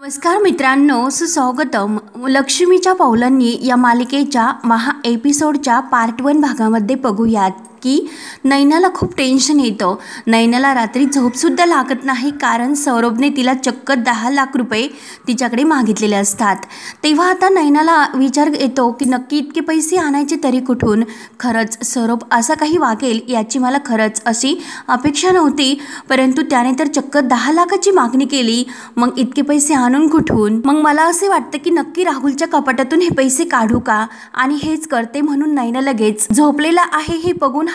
नमस्कार मित्रांनो, सुस्वागतम. लक्ष्मीच्या पावलांनी या मालिकेच्या एपिसोडच्या पार्ट 1 भागामध्ये बघूयात की नैनाला खूप टेन्शन येतं. नैनाला रात्री झोपसुद्धा लागत नाही, कारण सौरभने तिला चक्क 10 लाख रुपये तिच्याकडे मागितलेले असतात. तेव्हा आता नैनाला विचार येतो की नक्की इतके पैसे आणायचे तरी कुठून. खरंच सौरभ असा काही वागेल याची मला खरंच अशी अपेक्षा नव्हती, परंतु त्याने तर चक्क 10 लाखाची मागणी केली. मग इतके पैसे आणून कुठून? मग मला असे वाटतं की नक्की राहुलच्या कपाटातून हे पैसे काढू का, आणि हेच करते म्हणून नैना लगेच झोपलेला आहे हे बघून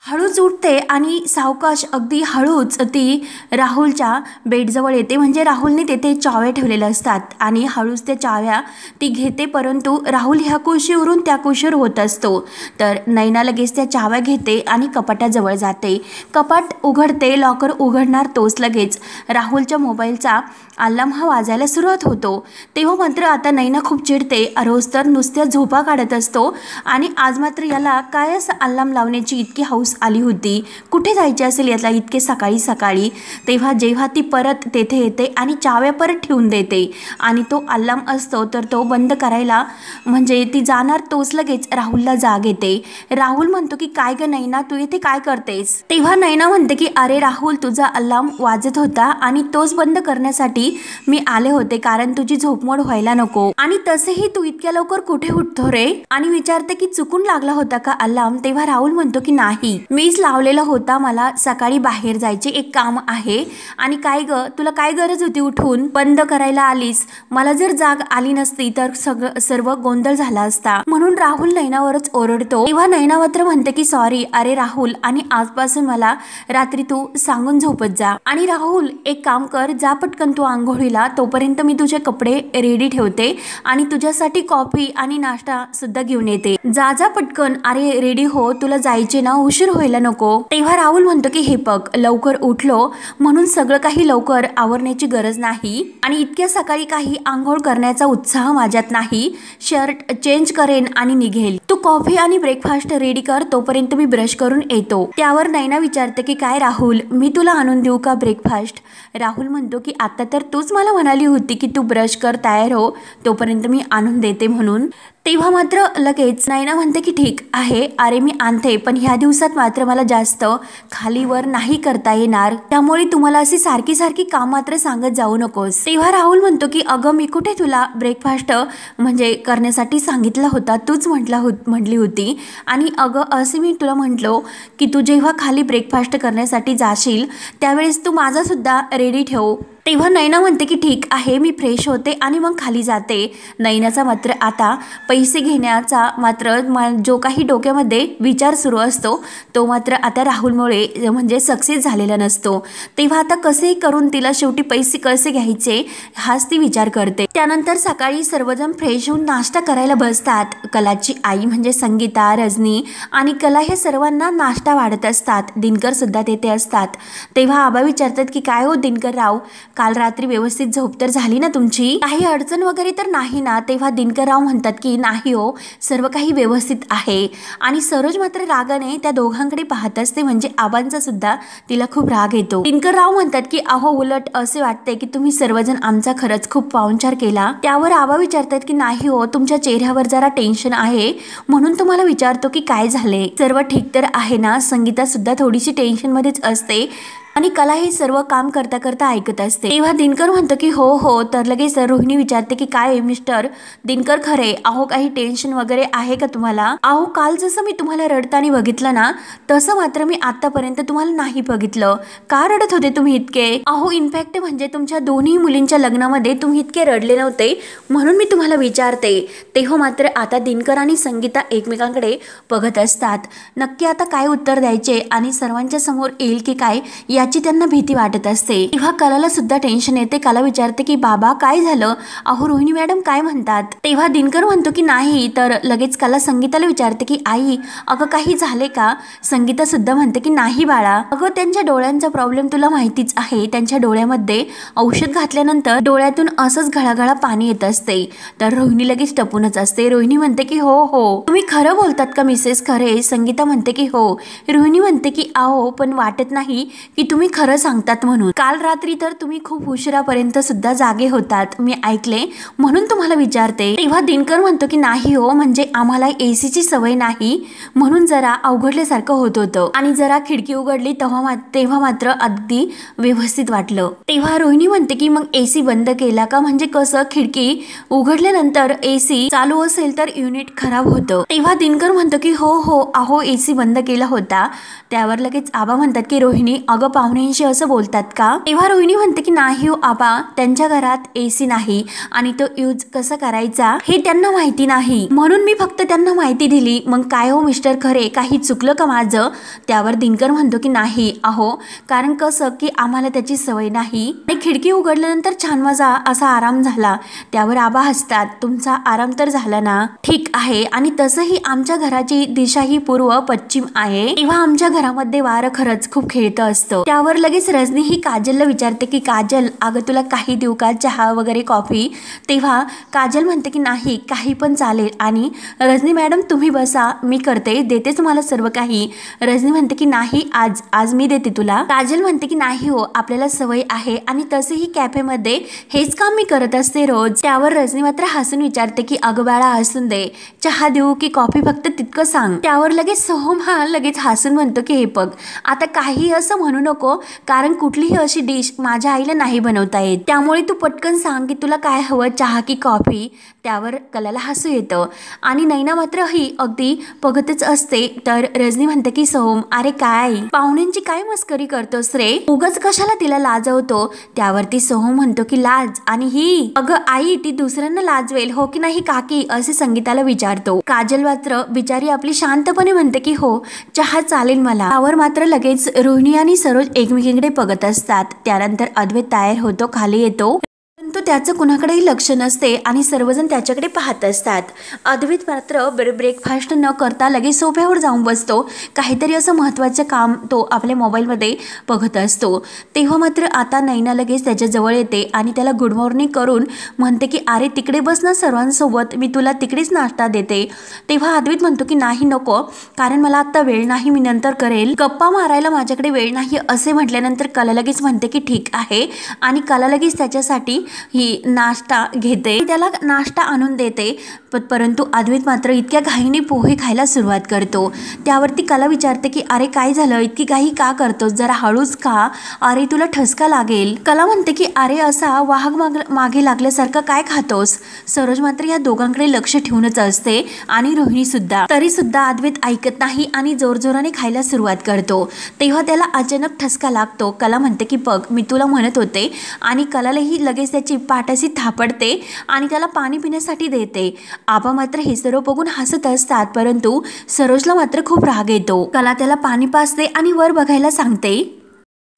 हळूच उठते आणि सावकाश अगदी हळूच ती राहुलच्या बेडजवळ येते. म्हणजे राहुलने तेथे चाव्या ठेवलेल्या असतात आणि हळूच त्या चाव्या ती घेते, परंतु राहुल ह्या कुशीवरून त्या कुशीवर होत असतो. तर नैना लगेच त्या चाव्या घेते आणि कपाटाजवळ जाते. कपाट उघडते, लॉकर उघडणार तोच लगेच राहुलच्या मोबाईलचा अलार्म हा वाजायला सुरुवात होतो. तेव्हा मात्र आता नैना खूप चिडते. रोज तर नुसत्या झोपा काढत असतो आणि आज मात्र याला काय असं अलार्म लावण्याची इतकी हौस आली होती. कुठे जायचे असेल याला इतके सकाळी सकाळी. तेव्हा जेव्हा ती परत तेथे येते आणि चाव्या परत ठेवून देते आणि तो अलार्म असतो तर तो बंद करायला म्हणजे ती जाणार तोच लगेच राहुलला जाग येते. राहुल म्हणतो की काय ग नैना, तू इथे काय करतेस? तेव्हा नैना म्हणते की अरे राहुल, तुझा अलार्म वाजत होता आणि तोच बंद करण्यासाठी मी आले होते, कारण तुझी झोपमोड व्हायला नको. आणि तसेही तू इतक्या लवकर कुठे उठतो रे? आणि विचारते की चुकून लागला होता का अलार्म? तेव्हा राहुल म्हणतो की नाही, मीच लावलेला होता, मला सकाळी बाहेर जायचे एक काम आहे. आणि काय ग, तुला काय गरज होती उठून बंद करायला आलीस? मला जर जाग आली नसती तर सर्व गोंधळ झाला असता. म्हणून राहुल नैनावरच ओरडतो. तेव्हा नैना मात्र म्हणते की सॉरी अरे राहुल, आणि आजपासून मला रात्री तू सांगून झोपत जा. आणि राहुल एक काम कर, जा पटकन तू आंघोळीला, तोपर्यंत मी तुझे कपडे रेडी ठेवते आणि तुझ्यासाठी कॉफी आणि नाश्ता सुद्धा घेऊन येते. जा जा पटकन, अरे रेडी हो, तुला जायचे ना, उशीर व्हायला नको. तेव्हा राहुल म्हणतो की हे बघ, लवकर उठलो म्हणून सगळं काही लवकर आवरण्याची गरज नाही आणि इतक्या सकाळी काही आंघोळ करण्याचा उत्साह माझ्यात नाही. शर्ट चेंज करेन आणि निघेल. तू कॉफी आणि ब्रेकफास्ट रेडी कर, तोपर्यंत मी ब्रश करून येतो. त्यावर नैना विचारते की काय राहुल, मी तुला आणून देऊ का ब्रेकफास्ट? राहुल म्हणतो की आता तर तूच मला म्हणाली होती की तू ब्रश कर, तयार हो, तोपर्यंत मी आणून देते म्हणून. तेव्हा मात्र लगेच नैना म्हणते की ठीक आहे, अरे मी आणते, पण ह्या दिवसात मात्र मला जास्त खालीवर नाही करता येणार, त्यामुळे तुम्हाला अशी सारखी सारखी काम मात्र सांगत जाऊ नकोस. तेव्हा राहुल म्हणतो की अगं मी कुठे तुला ब्रेकफास्ट म्हणजे करण्यासाठी सांगितला होता, तूच म्हटली होती. आणि अगं असे मी तुला म्हटलो की तू जेव्हा खाली ब्रेकफास्ट करण्यासाठी जाशील त्यावेळेस तू माझा सुद्धा रेडी ठेव. तेव्हा नैना म्हणते की ठीक आहे, मी फ्रेश होते आणि मग खाली जाते. नैनाचा मात्र आता पैसे घेण्याचा मात्र जो काही डोक्यामध्ये विचार सुरू असतो तो मात्र आता राहुलमुळे म्हणजे सक्सेस झालेला नसतो. तेव्हा आता कसेही करून तिला शेवटी पैसे कसे घ्यायचे हाच ती विचार करते. त्यानंतर सकाळी सर्वजण फ्रेश होऊन नाश्ता करायला बसतात. कलाची आई म्हणजे संगीता, रजनी आणि कला हे सर्वांना नाश्ता वाढत असतात. दिनकर सुद्धा तेथे असतात. तेव्हा आबा विचारतात की काय हो दिनकर राव, काल रात्री व्यवस्थित झोप तर झाली ना तुमची? काही अडचण वगैरे तर नाही ना? तेव्हा दिनकरराव म्हणतात की नाही हो, सर्व काही व्यवस्थित आहे. आणि सरोज मात्र रागाने त्या दोघांकडे पाहत असते, म्हणजे आबांचा सुद्धा तिला खूप राग येतो. दिनकरराव म्हणतात की अहो, उलट असे वाटते की तुम्ही सर्वजण आमचा खरंच खूप पाहुणचार केला. त्यावर आबा विचारतात की नाही हो, तुमच्या चेहऱ्यावर जरा टेन्शन आहे म्हणून तुम्हाला विचारतो की काय झाले? सर्व ठीक तर आहे ना? संगीता सुद्धा थोडीशी टेन्शन मध्येच असते आणि कला हे सर्व काम करता करता ऐकत असते. तेव्हा दिनकर म्हणतो की हो हो. तर लगेच रोहिणी विचारते की काय मिस्टर दिनकर खरे, अहो काही टेन्शन वगैरे आहे का तुम्हाला? अहो काल जसं मी तुम्हाला रडताना बघितलं ना, तसं मात्र मी आतापर्यंत तुम्हाला नाही बघितलं. का रडत होते तुम्ही इतके? अहो इनफॅक्ट म्हणजे तुमच्या दोन्ही मुलींच्या लग्नामध्ये तुम्ही इतके रडले नव्हते, म्हणून मी तुम्हाला विचारते. तेव्हा मात्र आता दिनकर आणि संगीता एकमेकांकडे बघत असतात. नक्की आता काय उत्तर द्यायचे आणि सर्वांच्या समोर येईल की काय याची त्यांना भीती वाटत असते. तेव्हा कलाला सुद्धा टेन्शन येते. कला विचारते की बाबा काय झालं? अहो रोहिणी मॅडम काय म्हणतात? तेव्हा दिनकर म्हणतो की नाही. तर लगेच कला संगीताला विचारते की आई अगं काही झाले का? संगीता सुद्धा म्हणते की नाही बाळा, अगं त्यांच्या डोळ्यांचा प्रॉब्लेम तुला माहितीच आहे. त्यांच्या डोळ्यामध्ये औषध घातल्यानंतर डोळ्यातून असंच घळाघळा पाणी येत असते. तर रोहिणी लगेच टपूनच असते. रोहिणी म्हणते की हो हो, तुम्ही खरं बोलतात का मिसेस खरे? संगीता म्हणते की हो. रोहिणी म्हणते की अहो पण वाटत नाही की तुम्ही खरं सांगतात म्हणून. काल रात्री तर तुम्ही खूप उशिरापर्यंत सुद्धा जागे होतात, मी ऐकले, म्हणून तुम्हाला विचारते. तेव्हा दिनकर म्हणतो की नाही हो, म्हणजे आम्हाला एसीची सवय नाही म्हणून जरा अवघडल्यासारखं होत होतं आणि जरा खिडकी उघडली तेव्हा मात्र अगदी व्यवस्थित वाटलं. तेव्हा रोहिणी म्हणते की मग एसी बंद केला का, म्हणजे कसं खिडकी उघडल्यानंतर एसी चालू असेल तर युनिट खराब होतं. तेव्हा दिनकर म्हणतो की हो हो अहो एसी बंद केला होता. त्यावर लगेच आबा म्हणतात की रोहिणी अगं पाहुण्यांशी असं बोलतात का. तेव्हा रोहिणी म्हणते की नाही हो आबा, त्यांच्या घरात एसी नाही आणि तो यूज कसा करायचा हे त्यांना माहिती नाही, म्हणून मी फक्त त्यांना माहिती दिली. मग काय हो मिस्टर खरे, काही चुकलं का माझं. त्यावर दिनकर म्हणतो की नाही अहो, कारण कसं की आम्हाला त्याची सवय नाही आणि खिडकी उघडल्यानंतर छान मजा असा आराम झाला. त्यावर आबा हसतात, तुमचा आराम तर झाला ना, ठीक आहे. आणि तसंही आमच्या घराची दिशा ही पूर्व पश्चिम आहे, तेव्हा आमच्या घरामध्ये वारं खरंच खूप खेळतं असतं. त्यावर लगेच रजनी ही काजलला विचारते की काजल अगं तुला काही देऊ का, चहा वगैरे कॉफी. तेव्हा काजल म्हणते की नाही काही पण चालेल. आणि रजनी मॅडम तुम्ही बसा, मी करते, देते तुम्हाला सर्व काही. रजनी म्हणते की नाही आज मी देते तुला. काजल म्हणते की नाही हो, आपल्याला सवय आहे आणि तसेही कॅफेमध्ये हेच काम मी करत असते रोज. त्यावर रजनी मात्र हसून विचारते की अगं बाळा हसून दे, चहा देऊ की कॉफी फक्त तितकं सांग. त्यावर लगेच सोहम हा लगेच हसून म्हणतो की हे बघ आता काही असं म्हणू नको, कारण कुठलीही अशी डिश माझ्या आईला नाही बनवता येत, त्यामुळे तू पटकन सांग की तुला काय हवं, चहा की कॉफी. त्यावर कलाला हसू येतं आणि नैना मात्र ही अगदी बघतच असते. तर रजनी म्हणते की सोहम अरे काय पाहुण्यांची काय मस्करी करतोस रे, उगाच कशाला तिला लाजवतो. त्यावरती सोहम म्हणतो की लाज आणि ही अगं आई ती दुसऱ्यांना लाजवेल हो की नाही काकी, असे संगीताला विचारतो. काजल मात्र बिचारी आपली शांतपणे म्हणते की हो चहा चालेल मला. त्यावर मात्र लगेच रोहिणी आणि सरोज एकमेकींकडे बघत असतात. त्यानंतर अद्वैत तयार होतो, खाली येतो, परंतु त्याचं कुणाकडेही लक्ष नसते आणि सर्वजण त्याच्याकडे पाहत असतात. अद्वैत मात्र ब्रेकफास्ट न करता लगेच सोफ्यावर जाऊन बसतो. काहीतरी असं महत्त्वाचं काम तो आपल्या मोबाईलमध्ये बघत असतो. तेव्हा मात्र आता नैना लगेच त्याच्या जवळ येते आणि त्याला गुड मॉर्निंग करून म्हणते की अरे तिकडे बस ना सर्वांसोबत, मी तुला तिकडेच नाश्ता देते. तेव्हा अद्वैत म्हणतो की नाही नको, कारण मला आता वेळ नाही, मी नंतर करेल, गप्पा मारायला माझ्याकडे वेळ नाही. असे म्हटल्यानंतर कला लगेच म्हणते की ठीक आहे आणि कला लगेच त्याच्यासाठी ही नाश्ता घेते, त्याला नाश्ता आणून देते. परंतु अद्वैत मात्र इतक्या घाईने पोहे खायला सुरुवात करतो. त्यावरती कला विचारते की अरे काय झालं, इतकी घाई का करतोस, जरा हळूच खा, अरे तुला ठसका लागेल. कला म्हणते की अरे असा वाहक मागे लागल्यासारखं काय खातोस. सरोज मात्र या दोघांकडे लक्ष ठेवूनच असते आणि रोहिणी सुद्धा. तरी सुद्धा अद्वैत ऐकत नाही आणि जोरजोराने खायला सुरुवात करतो. तेव्हा त्याला अचानक ठसका लागतो. कला म्हणते की बघ मी तुला म्हणत होते, आणि कलालाही लगेच त्याची पाठीशी थापडते आणि त्याला पाणी पिण्यासाठी देते. आबा मात्र हे सर्व बघून हसत असतात, परंतु सरोजला मात्र खूप राग येतो. कला त्याला पाणी पाजते आणि वर बघायला सांगते.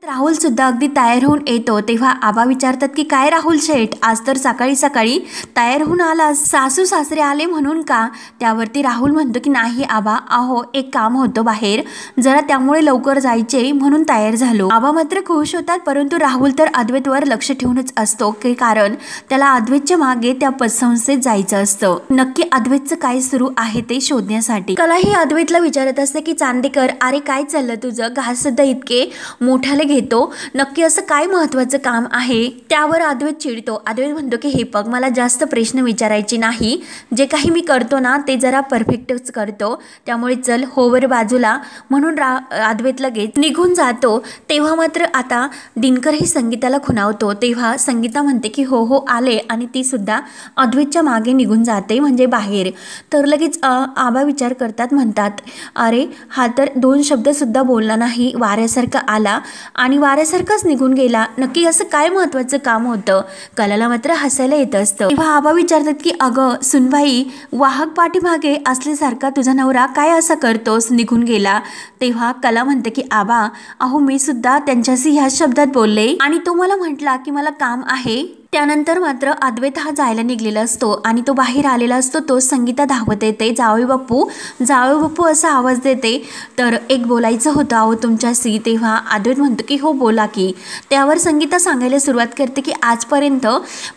राहुल सुद्धा अगदी तयार होऊन येतो. तेव्हा आबा विचारतात की काय राहुल शेठ, आज तर सकाळी सकाळी तयार होऊन आला, सासू सासरे आले म्हणून का. त्यावरती राहुल म्हणतो की नाही आबा, अहो एक काम होतं बाहेर जरा, त्यामुळे लवकर जायचे म्हणून तयार झालो. आबा मात्र खुश होतात, परंतु राहुल तर अद्वैतवर लक्ष ठेवूनच असतो, कारण त्याला अद्वैतच्या मागे त्या पतसंस्थेत जायचं असतं. नक्की अद्वैतचं काय सुरू आहे ते शोधण्यासाठी. कलाही अद्वैतला विचारत असते की चांदेकर अरे काय चाललं तुझं, घास सुद्धा इतके मोठ्याला घेतो, नक्की असं काय महत्त्वाचं काम आहे. त्यावर अद्वैत चिडतो. अद्वैत म्हणतो की हे बघ मला जास्त प्रश्न विचारायचे नाही, जे काही मी करतो ना ते जरा परफेक्टच करतो, त्यामुळे चल होवर बाजूला, म्हणून अद्वैत लगेच निघून जातो. तेव्हा मात्र आता दिनकर ही संगीताला खुणावतो. तेव्हा संगीता म्हणते की हो हो आले, आणि ती सुद्धा अद्वैतच्या मागे निघून जाते म्हणजे बाहेर. तर लगेच आबा विचार करतात, म्हणतात अरे हा तर दोन शब्द सुद्धा बोलला नाही, वाऱ्यासारखा आला आणि वाऱ्यासारखंच निघून गेला, नक्की असं काय महत्त्वाचं काम होतं. कलाला मात्र हसायला येत असतं. तेव्हा आबा विचारतात की अगं सुनबाई, वाहक पाठीमागे असल्यासारखा तुझा नवरा काय असा करतोस, निघून गेला. तेव्हा कला म्हणते की आबा अहो मी सुद्धा त्यांच्याशी ह्याच शब्दात बोलले, आणि तो मला म्हटला की मला काम आहे, त्यानंतर मात्र अद्वैत हा जायला निघलेला असतो आणि तो बाहेर आलेला असतो. तो संगीता धावत येते. जावई बाप्पू असा आवाज देते. तर एक बोलायचं होतं अहो तुमच्याशी. तेव्हा अद्वैत म्हणतो की हो बोला की. त्यावर संगीता सांगायला सुरुवात करते की आजपर्यंत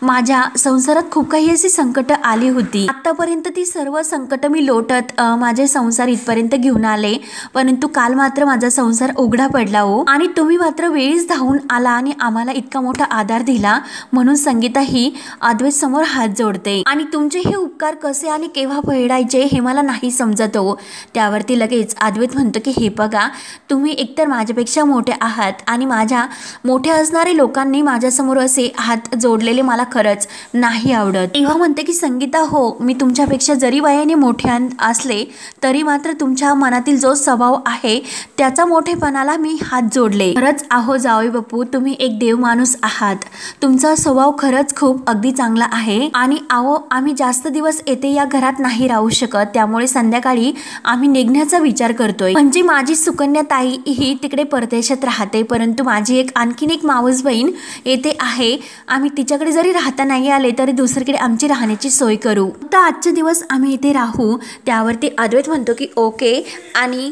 माझ्या संसारात खूप काही अशी संकट आली होती. आतापर्यंत ती सर्व संकट मी लोटत माझे संसार इथपर्यंत घेऊन आले, परंतु काल मात्र माझा संसार उघडा पडला हो. आणि तुम्ही मात्र वेळीच धावून आला आणि आम्हाला इतका मोठा आधार दिला, म्हणून संगीता ही अद्वैत समोर हात जोडते. आणि तुमचे हे उपकार कसे आणि केव्हा फेडायचे हे मला नाही समजत हो. त्यावरती लगेच अद्वैत म्हणतो की हे बघा, तुम्ही एकतर माझ्यापेक्षा मोठे आहात आणि माझ्या मोठे असणारे लोकांनी माझ्यासमोर असे हात जोडलेले मला खरंच नाही आवडत. तेव्हा म्हणते की संगीता हो, मी तुमच्यापेक्षा जरी वयाने मोठे असले तरी मात्र तुमच्या मनातील जो स्वभाव आहे त्याचा मोठेपणाला मी हात जोडले. खरंच आहो जावई बापू, तुम्ही एक देव माणूस आहात. तुमचा स्वभाव खरंच खूप अगदी चांगला आहे. आणि आहो आम्ही जास्त दिवस येथे या घरात नाही राहू शकत, त्यामुळे संध्याकाळी आम्ही निघण्याचा विचार करतोय. म्हणजे माझी सुकन्या ताई ही तिकडे परदेशात राहते, परंतु माझी आणखीन एक मावस बहीण येथे आहे. आम्ही तिच्याकडे जरी राहता नाही आले तरी दुसरीकडे आमची राहण्याची सोय करू. तर आजचे दिवस आम्ही इथे राहू. त्यावरती अद्वैत म्हणतो की ओके. आणि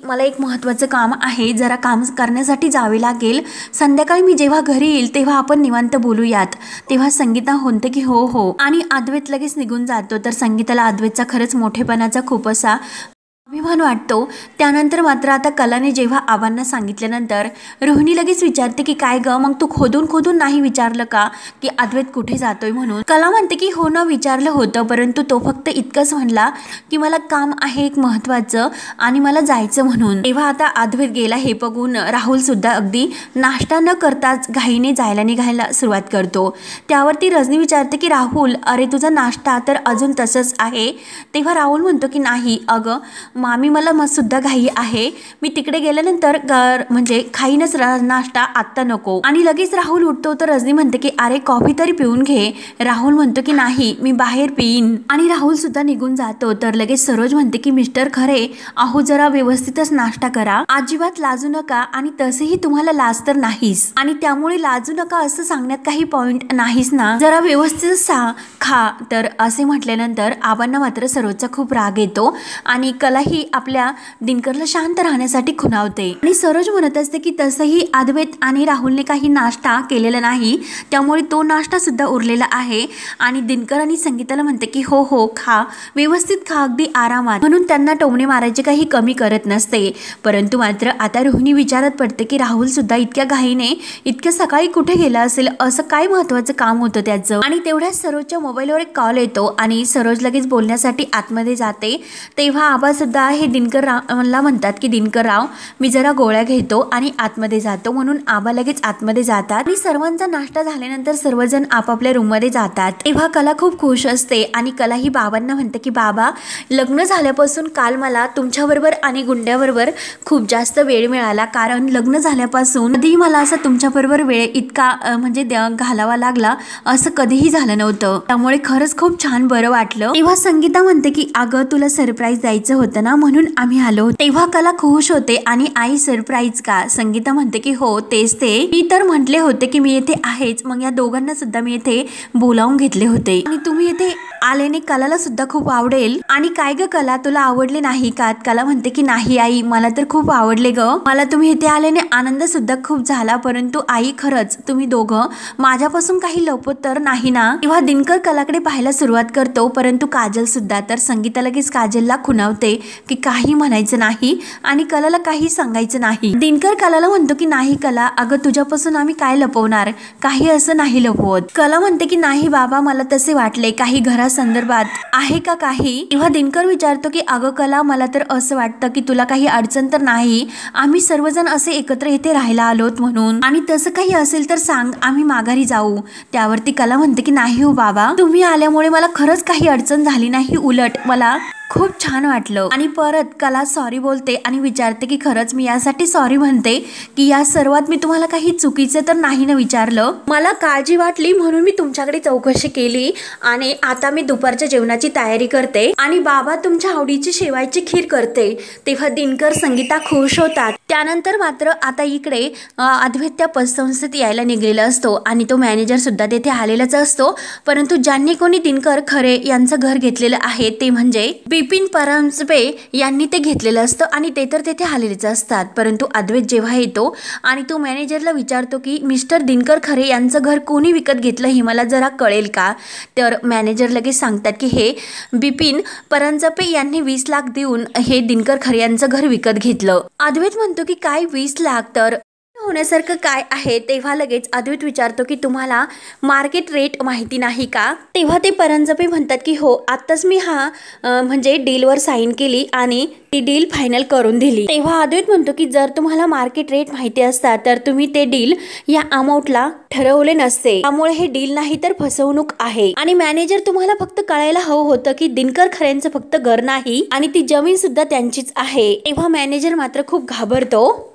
मला एक महत्त्वाचं काम आहे, जरा काम करण्यासाठी जावे लागेल. संध्याकाळी मी जेव्हा घरी येईल तेव्हा आपण निवांत बोलूयात. तेव्हा संगीता म्हणते की हो हो. आणि अद्वैत लगेच निघून जातो. तर संगीताला अद्वैतचा खरंच मोठेपणाचा खूप असा अभिमान वाटतो. त्यानंतर मात्र आता कलाने जेव्हा आबांना सांगितल्यानंतर रोहिणी लगेच विचारते की काय ग, मग तू खोदून नाही विचारलं का की अद्वैत कुठे जातोय म्हणून. कला म्हणते की हो ना, विचारलं होतं, परंतु तो फक्त इतकंच म्हणला की मला काम आहे एक महत्त्वाचं आणि मला जायचं म्हणून. तेव्हा आता अद्वैत गेला हे बघून राहुल सुद्धा अगदी नाश्ता न करताच घाईने निघायला सुरुवात करतो. त्यावरती रजनी विचारते की राहुल, अरे तुझा नाश्ता तर अजून तसंच आहे. तेव्हा राहुल म्हणतो की नाही अगं मामी, मला सुद्धा घाई आहे. मी तिकडे गेल्यानंतर म्हणजे खाईनच नाश्ता, आत्ता नको. आणि लगेच राहुल उठतो. तर रजनी म्हणते की अरे कॉफी तरी पिऊन घे. राहुल म्हणतो की नाही मी बाहेर पिईन. आणि राहुल सुद्धा निघून जातो. तर लगेच सरोज म्हणते की मिस्टर खरे, अहो जरा व्यवस्थितच नाश्ता करा, अजिबात लाजू नका. आणि तसेही तुम्हाला लाज तर नाहीच, आणि त्यामुळे लाजू नका असं सांगण्यात काही पॉइंट नाहीच ना, जरा व्यवस्थित खा. तर असे म्हटल्यानंतर आबांना मात्र सरोजचा खूप राग येतो आणि कला ही आपल्या दिनकरला शांत राहण्यासाठी खुणावते. आणि सरोज म्हणत असते की तसंही अद्वैत आणि राहुलने काही नाश्ता केलेला नाही, त्यामुळे तो नाश्ता सुद्धा उरलेला आहे. आणि दिनकर आणि संगीताला म्हणते की हो हो खा, व्यवस्थित खा, अगदी आरामात, म्हणून त्यांना टोमणे मारायचे काही कमी करत नसते. परंतु मात्र आता रोहिणी विचारत पडते की राहुल सुद्धा इतक्या घाईने इतक्या सकाळी कुठे गेला असेल, असं काय महत्वाचं काम होतं त्याचं. आणि तेवढ्याच सरोजच्या मोबाईलवर एक कॉल येतो आणि सरोज लगेच बोलण्यासाठी आतमध्ये जाते. तेव्हा आबा सुद्धा हे दिनकरला म्हणतात की दिनकरराव, मी जरा गोळ्या घेतो आणि आतमध्ये जातो. म्हणून आबा लगेच आतमध्ये जातात. आणि सर्वांचा नाश्ता झाल्यानंतर सर्वजण आपापल्या रूममध्ये जातात. तेव्हा कला खूप खुश असते आणि कला ही बाबांना म्हणते की बाबा, लग्न झाल्यापासून काल मला तुमच्याबरोबर आणि गुंड्याबरोबर खूप जास्त वेळ मिळाला, कारण लग्न झाल्यापासून कधीही मला असं तुमच्याबरोबर वेळ इतका म्हणजे घालावा लागला असं कधीही झालं नव्हतं, त्यामुळे खरंच खूप छान बरं वाटलं. तेव्हा संगीता म्हणते की अगं तुला सरप्राईज द्यायचं होतं ना, म्हणून आम्ही आलो. तेव्हा कला खुश होते आणि आई सरप्राईज का? संगीता म्हणते की हो तेच ते, मी तर म्हटले होते की मी येथे आहेच, मग या दोघांना सुद्धा मी येथे बोलावून घेतले होते आणि तुम्ही येथे आल्याने कलाला सुद्धा खूप आवडेल. आणि काय ग कला, तुला आवडले नाही का? कला म्हणते की नाही आई, मला तर खूप आवडले ग, मला तुम्ही इथे आल्याने आनंद सुद्धा खूप झाला, परंतु आई खरंच तुम्ही दोघं माझ्यापासून काही लपवत तर नाही ना? तेव्हा दिनकर कलाकडे पाहायला सुरुवात करतो, परंतु काजल सुद्धा. तर संगीता लगेच काजलला खुणावते की काही म्हणायचं नाही आणि कलाला काही सांगायचं नाही. दिनकर कलाला म्हणतो की नाही कला, अगं तुझ्यापासून आम्ही काय लपवणार, काही असं नाही लपवत. कला म्हणते की नाही बाबा, मला तसे वाटले, काही घरासंदर्भात आहे का काही? तेव्हा दिनकर विचारतो की अगं कला, मला तर असं वाटतं की तुला काही अडचण तर नाही, आम्ही सर्वजण असे एकत्र इथे राहायला आलोत म्हणून, आणि तसं काही असेल तर सांग, आम्ही माघारी जाऊ. त्यावरती कला म्हणते की नाही हो बाबा, तुम्ही आल्यामुळे मला खरंच काही अडचण झाली नाही, उलट मला खूप छान वाटलं आणि परत कला सॉरी बोलते आणि विचारते की खरंच मी यासाठी सॉरी म्हणते की या सर्वात मी तुम्हाला काही चुकीचं तर नाही ना विचारलं, मला काळजी वाटली म्हणून मी तुमच्याकडे चौकशी केली आणि आता मी दुपारच्या जेवणाची तयारी करते आणि बाबा तुमच्या आवडीची शेवायची खीर करते. तेव्हा दिनकर संगीता खुश होतात. त्यानंतर मात्र आता इकडे अद्वैत त्या पतसंस्थेत यायला निघलेला असतो आणि तो मॅनेजर सुद्धा तेथे आलेलाच असतो. परंतु ज्यांनी कोणी दिनकर खरे यांचं घर घेतलेलं आहे ते म्हणजे बिपिन परांजपे यांनी ते घेतलेलं असतं आणि ते तर तेथे आलेलेच असतात. परंतु अद्वैत जेव्हा येतो आणि तो मॅनेजरला विचारतो की मिस्टर दिनकर खरे यांचं घर कोणी विकत घेतलं हे मला जरा कळेल का, तर मॅनेजर लगेच सांगतात की हे बिपिन परांजपे यांनी 20 लाख देऊन हे दिनकर खरे यांचं घर विकत घेतलं. अद्वैत म्हणतो की काय 20 लाख, तर होण्यासारखं काय आहे. तेव्हा लगेच अद्वैत विचारतो की तुम्हाला मार्केट रेट माहिती नाही का, तेव्हा ते परांजपे म्हणतात की हो आत्ताच मी म्हणजे डीलवर साईन केली आणि ती डील फायनल करून दिली. तेव्हा अद्वैत म्हणतो की जर तुम्हाला मार्केट रेट माहिती असता तर तुम्ही ते डील या अमाऊंटला ठरवले नसते, त्यामुळे हे डील नाही तर फसवणूक आहे. आणि मॅनेजर तुम्हाला फक्त कळायला हवं होतं की दिनकर खऱ्यांचं फक्त घर नाही आणि ती जमीन सुद्धा त्यांचीच आहे. तेव्हा मॅनेजर मात्र खूप घाबरतो.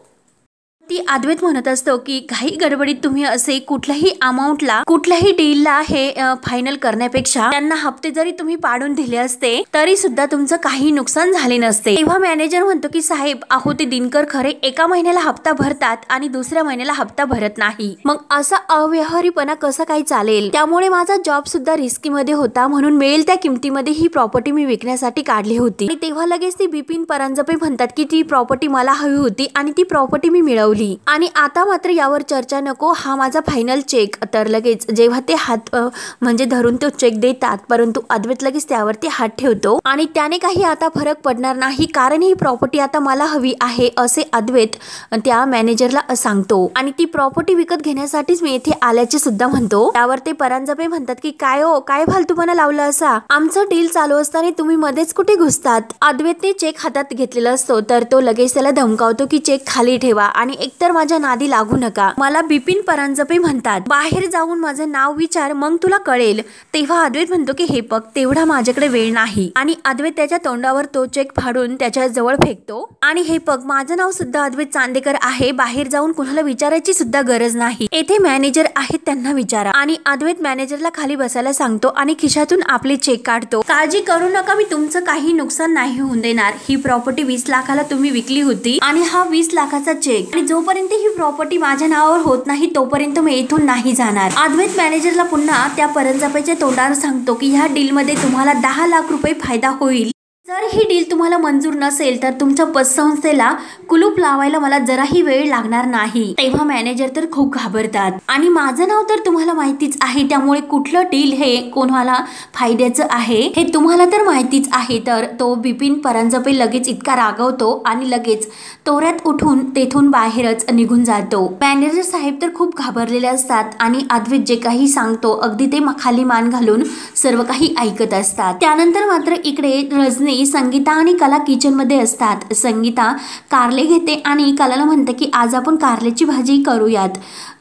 ती अद्वैत म्हणत असतो की घाई गडबडीत तुम्ही असे कुठल्याही अमाऊंटला कुठल्याही डीलला हे फायनल करण्यापेक्षा त्यांना हप्ते जरी तुम्ही पाडून दिले असते तरी सुद्धा तुमचं काही नुकसान झाले नसते. तेव्हा मॅनेजर म्हणतो की साहेब अहो ते दिनकर खरे एका महिन्याला हप्ता भरतात आणि दुसऱ्या महिन्याला हप्ता भरत नाही, मग असा अव्यवहारीपणा कसं काही चालेल, त्यामुळे माझा जॉब सुद्धा रिस्की मध्ये होता म्हणून मिळेल त्या किमतीमध्ये ही प्रॉपर्टी मी विकण्यासाठी काढली होती. आणि तेव्हा लगेच ती बिपिन परांजपे म्हणतात की ती प्रॉपर्टी मला हवी होती आणि ती प्रॉपर्टी मी मिळवली आणि आता मात्र यावर चर्चा नको, हा माझा फायनल चेक. तर लगेच जेव्हा ते हात म्हणजे धरून तो चेक देतात परंतु अद्वैत लगेच त्यावरती हात ठेवतो आणि त्याने काही आता फरक पडणार नाही कारण ही प्रॉपर्टी आता मला हवी आहे असे अद्वैत त्या मॅनेजरला सांगतो आणि ती प्रॉपर्टी विकत घेण्यासाठीच मी येथे आल्याचे सुद्धा म्हणतो. त्यावर ते परांजपे म्हणतात की काय हो काय फालतूपणा लावला असा, आमचं डील चालू असताना तुम्ही मध्येच कुठे घुसतात. अद्वैतने चेक हातात घेतलेला असतो तर तो लगेच त्याला धमकावतो की चेक खाली ठेवा आणि एकतर माझ्या नादी लागू नका. मला बिपिन परांजपे म्हणतात बाहेर जाऊन माझं नाव विचार मग तुला कळेल. तेव्हा अद्वैत म्हणतो की हे बघ तेवढा माझ्याकडे वेळ नाही आणि अद्वैत त्याच्या तोंडावर तो चेक फाडून त्याच्या जवळ फेकतो आणि हे बघ माझं नाव सुद्धा अद्वैत चांदेकर आहे, बाहेर जाऊन कुणाला विचारायची सुद्धा गरज नाही, येथे मॅनेजर आहेत त्यांना विचारा. आणि अद्वैत मॅनेजरला खाली बसायला सांगतो आणि खिशातून आपले चेक काढतो. काळजी करू नका, मी तुमचं काही नुकसान नाही होऊन देणार. ही प्रॉपर्टी 20 लाखाला तुम्ही विकली होती आणि हा 20 लाखाचा चेक आणि जोपर्यंत ही प्रॉपर्टी माझ्या नावावर होत नाही तोपर्यंत मी इथून नाही जाणार. अद्वैत मॅनेजरला पुन्हा त्या परांजपेच्या तोंडावर सांगतो की ह्या डील मध्ये तुम्हाला 10 लाख रुपये फायदा होईल. जर ही डील तुम्हाला मंजूर नसेल तर तुमच्या पतसंस्थेला कुलूप लावायला मला जराही वेळ लागणार नाही. तेव्हा मॅनेजर तर खूप घाबरतात आणि माझं नाव तर तुम्हाला माहितीच आहे त्यामुळे कुठलं डील हे कोणाला फायद्याचं आहे हे तुम्हाला तर माहितीच आहे. तर तो बिपिन परांजपे लगेच इतका रागवतो आणि लगेच तोऱ्यात उठून तेथून बाहेरच निघून जातो. मॅनेजर साहेब तर खूप घाबरलेले असतात आणि अद्वैत जे काही सांगतो अगदी ते खाली मान घालून सर्व काही ऐकत असतात. त्यानंतर मात्र इकडे रजनी संगीता आणि कला किचन मध्ये असतात. संगीता कारले घेते आणि कलाला म्हणते की आज आपण कारल्याची भाजी करूयात.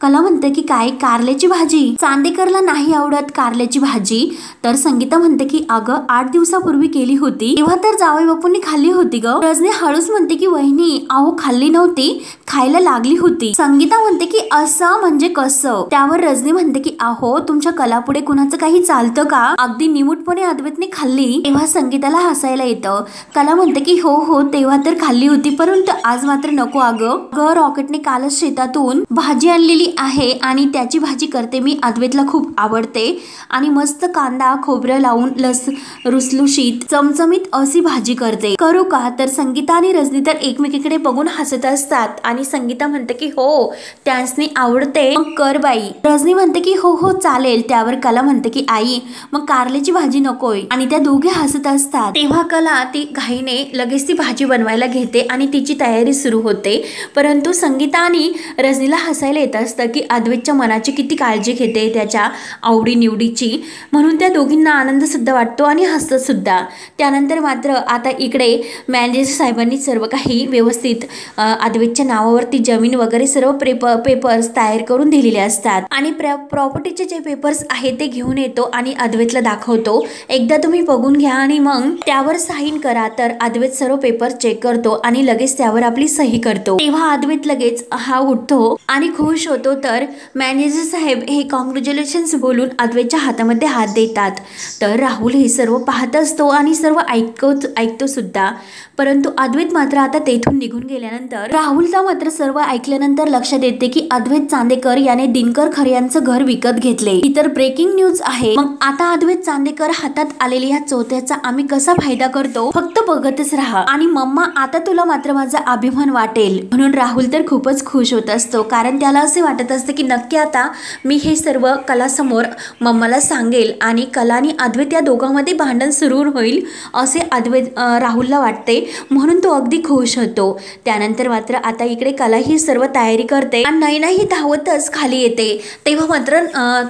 कला म्हणते की काय कारल्याची भाजी, चांदेकरला नाही आवडत कारल्याची भाजी. तर संगीता म्हणते की अगं 8 दिवसापूर्वी केली होती तेव्हा तर जावई बापूंनी खाल्ली होती ग. रजनी हळूच म्हणते की वहिनी अहो खाल्ली नव्हती, खायला लागली होती. संगीता म्हणते की असं म्हणजे कसं, त्यावर रजनी म्हणते की अहो तुमच्या कलापुढे कुणाचं काही चालतं का, अगदी निमूटपणे अद्वैतने खाल्ली. तेव्हा संगीताला हसायला येतं. कला म्हणते की हो हो तेव्हा तर खाल्ली होती परंतु आज मात्र नको अगं. रॉकेटने कालच शेतातून भाजी आणलेली आहे आणि त्याची भाजी करते मी, अद्वैतला खूप आवडते आणि मस्त कांदा खोबरं लावून रुसलुशीत चमचमीत अशी भाजी करते, करू का. तर संगीता आणि रजनी तर एकमेकीकडे बघून हसत असतात आणि संगीता म्हणते की हो त्यांसनी आवडते मग कर बाई. रजनी म्हणते की हो हो चालेल. त्यावर कला म्हणते की आई मग कारल्याची भाजी नकोय आणि त्या दोघे हसत असतात. तेव्हा कला ती घाईने लगेच ती भाजी बनवायला घेते आणि तिची तयारी सुरू होते. परंतु संगीता आणि रजनीला हसायला येत असतं की अद्वैतच्या मनाची किती काळजी घेते, त्याच्या आवडी निवडीची, म्हणून त्या दोघींना आनंद सुद्धा वाटतो आणि हसत सुद्धा. त्यानंतर मात्र आता इकडे मॅनेजर साहेबांनी सर्व काही व्यवस्थित अद्वैतच्या नावावरती जमीन वगैरे सर्व पेपर्स तयार करून दिलेले असतात आणि प्रॉपर्टीचे जे पेपर्स आहेत ते घेऊन येतो आणि अद्वैतला दाखवतो. एकदा तुम्ही बघून घ्या आणि मग त्यावर साईन करा. तर अद्वैत सर्व पेपर चेक करतो आणि लगेच त्यावर आपली सही करतो. तेव्हा अद्वैत लगेच हा उठतो आणि खुश होतो. तर मॅनेजर साहेब हे कॉंग्रॅच्युलेशन्स बोलून अद्वैतच्या हातामध्ये हात देतात. तर राहुल हे सर्व पाहत असतो आणि सर्व ऐकतो सुद्धा. परंतु अद्वैत मात्र आता तेथून निघून गेल्यानंतर राहुलचा मात्र सर्व ऐकल्यानंतर लक्षात येते की अद्वैत चांदेकर याने दिनकर खरे यांचं घर विकत घेतले. ही तर ब्रेकिंग न्यूज आहे. मग आता अद्वैत चांदेकर हातात आलेल्या या चौथ्याचा आम्ही कसा फायदा करतो फक्त बघतच राहा. आणि मम्मा आता तुला मात्र माझा अभिमान वाटेल. म्हणून राहुल तर खूपच खुश होत असतो, कारण त्याला असे वाटत असते की नक्की आता मी हे सर्व कलासमोर मम्माला सांगेल आणि कला आणि अद्वैत या दोघांमध्ये भांडण सुरू होईल असे राहुलला वाटते. म्हणून तो अगदी खुश होतो. त्यानंतर मात्र आता इकडे कला ही सर्व तयारी करते आणि नैना ही धावतच खाली येते. तेव्हा मात्र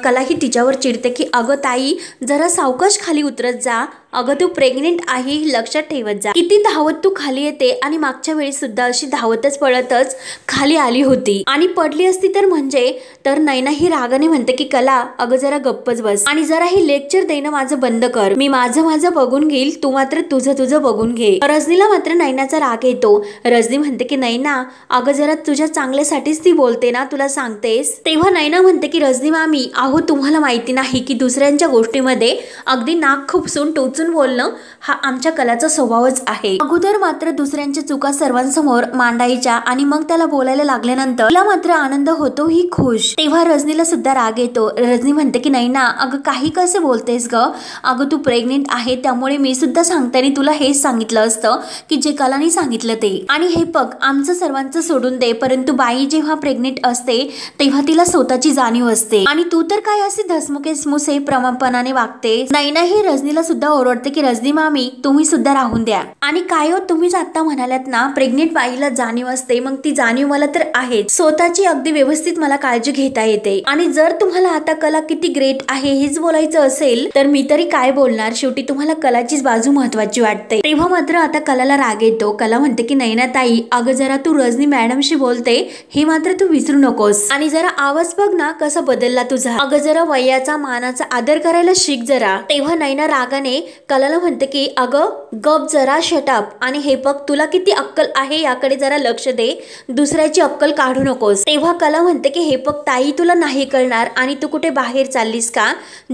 कला ही तिच्यावर चिडते की अगं ताई जरा सावकाश खाली उतरत जा. अगं तू प्रेग्नेंट आहे ही लक्षात ठेवत जा. किती धावत तू खाली येते आणि मागच्या वेळी सुद्धा अशी धावतच पळतच खाली आली होती आणि पडली असती तर म्हणजे. तर नैना ही रागाने म्हणते की कला अगं जरा गप्पच बस आणि जरा ही लेक्चर देणं माझं बंद कर. मी माझं बघून घेईल, तू मात्र तुझं बघून घे. रजनीला मात्र नैनाचा राग येतो. रजनी म्हणते की नैना अगं जरा तुझ्या चांगल्यासाठीच ती बोलते ना, तुला सांगतेस. तेव्हा नैना म्हणते की रजनी मामी अहो तुम्हाला माहिती नाही की दुसऱ्यांच्या गोष्टीमध्ये अगदी नाक खुपसून बोलणं हा आमच्या कलाचा स्वभावच आहे. अगोदर मात्र दुसऱ्यांच्या चुका सर्वांसमोर मांडायच्या आणि मग त्याला बोलायला लागल्यानंतर तिला मात्र आनंद होतो, ही खुश. तेव्हा रजनीला सुद्धा राग येतो. रजनी म्हणते की नैना अगं काही कसे बोलतेस ग, अगं तू प्रेग्नेंट आहे त्यामुळे मी सुद्धा सांगताना तुला हेच सांगितलं असतं की जे कलाने सांगितलं ते. आणि हे बघ आमचं सर्वांचं सोडून दे, परंतु बाई जेव्हा प्रेग्नेंट असते तेव्हा तिला स्वतःची जाणीव असते आणि तू तर काय असे धसमुसे प्रमाणपणाने वागते. नैना ही रजनीला सुद्धा ओरडते की रजनी मामी तुम्ही सुद्धा राहून द्या. आणि काय हो तुम्हीच आता म्हणाल्यात ना प्रेग्नेंट बाईला जाणीव असते, मग ती जाणीव मला तर आहे. स्वतःची अगदी व्यवस्थित मला काळजी घेता येते. आणि जर तुम्हाला आता कला किती ग्रेट आहे हेच बोलायचं असेल तर मी तरी काय बोलणार, शेवटी तुम्हाला कलाचीच बाजू महत्वाची वाटते. तेव्हा मात्र आता कलाला राग येतो. कला म्हणते की नैना ताई अगं जरा तू रजनी मॅडमशी बोलते हे मात्र तू विसरू नकोस. आणि जरा आवाज बघ ना कसा बदलला तुझा. अगं जरा वयाचा मानाचा आदर करायला शिक जरा. तेव्हा नैना रागाने कलाला म्हणते की अगं गप जरा शटअप. आणि हे बघ तुला किती अक्कल आहे याकडे जरा लक्ष दे, दुसऱ्याची अक्कल काढू नकोस. तेव्हा कला म्हणते की हे बघ ताई तुला नाही कळणार आणि तू कुठे बाहेर चाललीस का,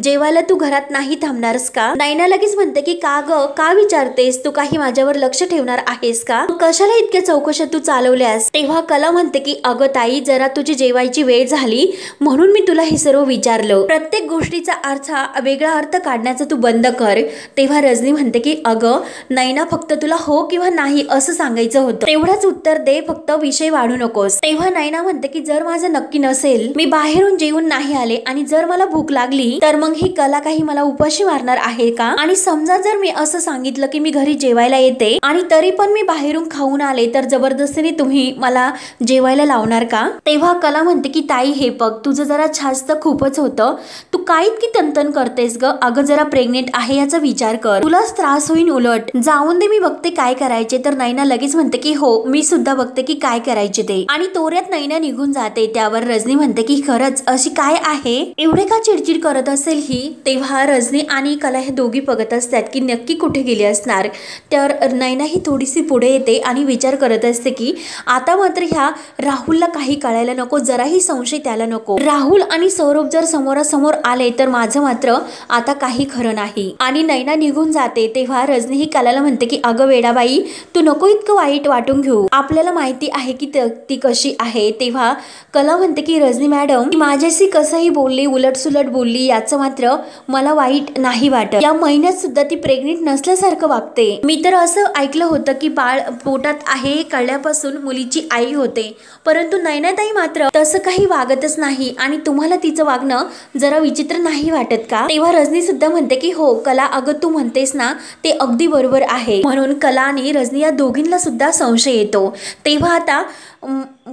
जेवायला तू घरात नाही थांबणारस का. नैना लगेच म्हणते की का ग का विचारतेस, तू काही माझ्यावर लक्ष ठेवणार आहेस का, कशाला इतक्या चौकशा तू चालवल्यास. तेव्हा कला म्हणते की अगं ताई जरा तुझी जेवायची वेळ झाली म्हणून मी तुला हे सर्व विचारलं, प्रत्येक गोष्टीचा वेगळा अर्थ काढण्याचा तू बंद कर. तेव्हा रजनी म्हणते की अगं नैना फक्त तुला हो किंवा नाही असं सांगायचं होतं, तेवढंच उत्तर दे, फक्त विषय वाढू नकोस. तेव्हा नैना म्हणते की जर माझं नक्की नसेल, मी बाहेरून जेवून नाही आले आणि जर मला भूक लागली तर मग ही कला काही मला उपाशी मारणार आहे का. आणि समजा जर मी असं सांगितलं की मी घरी जेवायला येते आणि तरी पण मी बाहेरून खाऊन आले तर जबरदस्तीने तुम्ही मला जेवायला लावणार का. तेव्हा कला म्हणते की ताई हे बघ तुझं जरा जास्त खूपच होतं, तू काय इतकी तनतन करतेस ग. अगं जरा प्रेग्नेंट आहे याचा विचार कर, तुलाच त्रास होईल. उलट जाऊन दे मी बघते काय करायचे. तर नैना लगेच म्हणते की हो मी सुद्धा बघते की काय करायचे ते. आणि तोऱ्यात नैना निघून जाते. त्यावर रजनी म्हणते की खरंच अशी काय आहे, एवढे का चिडचिड करत असेल ही. तेव्हा रजनी आणि कला हे दोघी बघत असतात की नक्की कुठे गेली असणार. तर नैना ही थोडीशी पुढे येते आणि विचार करत असते की आता मात्र ह्या राहुलला काही कळायला नको, जराही संशय त्याला नको. राहुल आणि सौरभ जर समोरासमोर आले तर माझं मात्र आता काही खरं नाही. आणि नैना निघून जाते. तेव्हा रजनी ही कलाला म्हणते की अगं वेडाबाई तू नको इतकं वाईट वाटून घेऊ, आपल्याला माहिती आहे की ती कशी आहे. तेव्हा कला म्हणते की रजनी मॅडम माझ्याशी कसंही बोलली, उलटसुलट बोलली याचं मात्र मला वाईट नाही वाटत. या महिन्यात सुद्धा ती प्रेग्नेंट नसल्यासारखं वागते. मी तर असं ऐकलं होतं की बाळ पोटात आहे हे कळल्यापासून मुलीची आई होते, परंतु नैनाताई मात्र तसं काही वागतच नाही आणि तुम्हाला तिचं वागणं जरा विचित्र नाही वाटत का. तेव्हा रजनी सुद्धा म्हणते की हो कला अगं तू म्हणतेस ना ते अगदी बरोबर आहे. म्हणून कला आणि रजनी या दोघींना सुद्धा संशय येतो. तेव्हा आता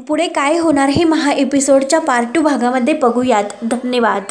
पुढे काय होणार हे एपिसोडच्या पार्ट 2 भागामध्ये बघूयात. धन्यवाद.